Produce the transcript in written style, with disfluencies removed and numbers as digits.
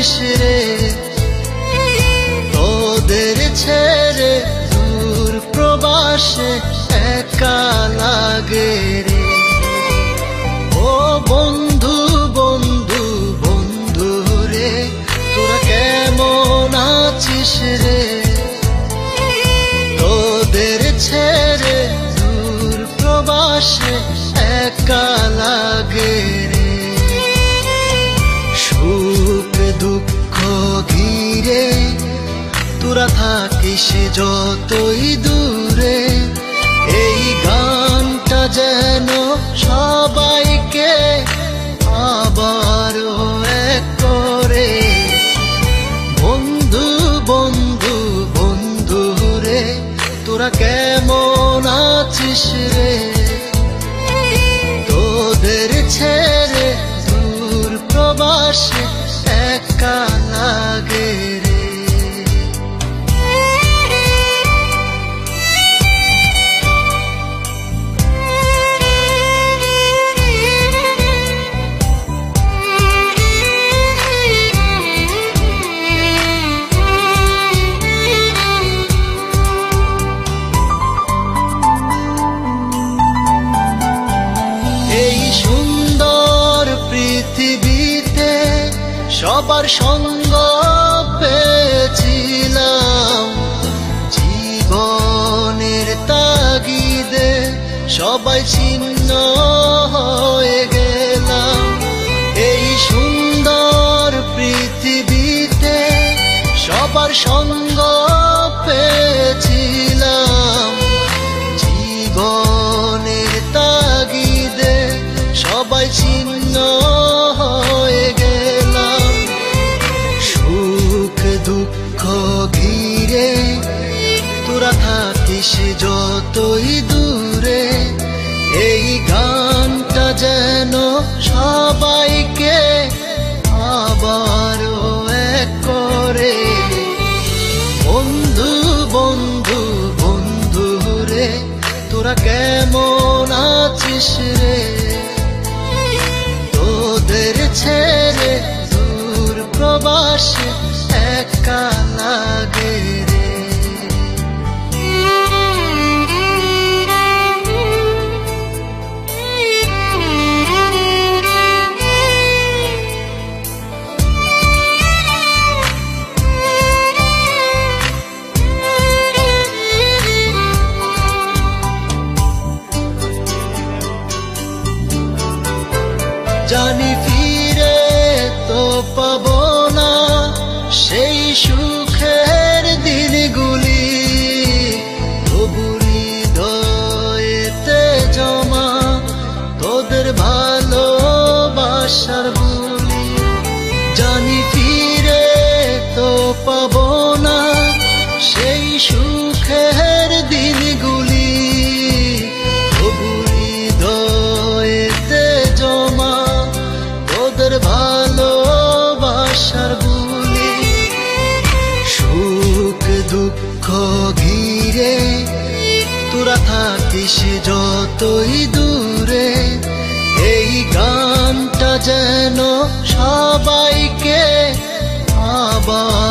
আছিস রে, তোদের ছেড়ে দূর প্রবাসে একা লাগে রে। ও বন্ধু বন্ধু বন্ধু রে, তোরা কেমন আছিস রে, তোদের ছেড়ে দূর প্রবাসে একা লাগে রে। সুখ দুঃখ ঘিরে তোরা থাকিস যতই দূরে, এই গানটা যেন সবাইকে আবারও এক করে। বন্ধু বন্ধু বন্ধু রে, তোরা কেমন আছিস রে, তোদের ছেড়ে দূর প্রবাসে একা লাগে রে। এই সুন্দর পৃথিবীতে সবার সঙ্গ পেয়েছিলাম, জীবনের তাগিদে সবাই ছিন্ন হয়ে গেলাম। এই সুন্দর পৃথিবীতে সবার সঙ্গ পেয়েছিলাম, জীবনের তাগিদে সবাই ছিন্ন হয়ে গেলাম। সুখ দুঃখ ঘিরে তোরা থাকিস যতই দূরে, এই গানটা যেন সবাইকে আবারও এক করে। বন্ধু বন্ধু বন্ধু রে, তোরা কেমন আছিস রে, তোদের ছেড়ে দূর প্রবাসে একা লাগে রে। জানি ফিরে তো পাবো না সেই সুখের দিনগুলি, তবু হৃদয়েতে জমা তোদের ভালোবাসার বুলি। জানি ফিরে তো পাবো না সেই সুখের দিনগুলি, তবু হৃদয়েতে জমা তোদের ভালোবাসার বুলি। সুখ দুঃখ ঘিরে তোরা থাকিস যতই দূরে, এই গানটা যেন সবাইকে আবার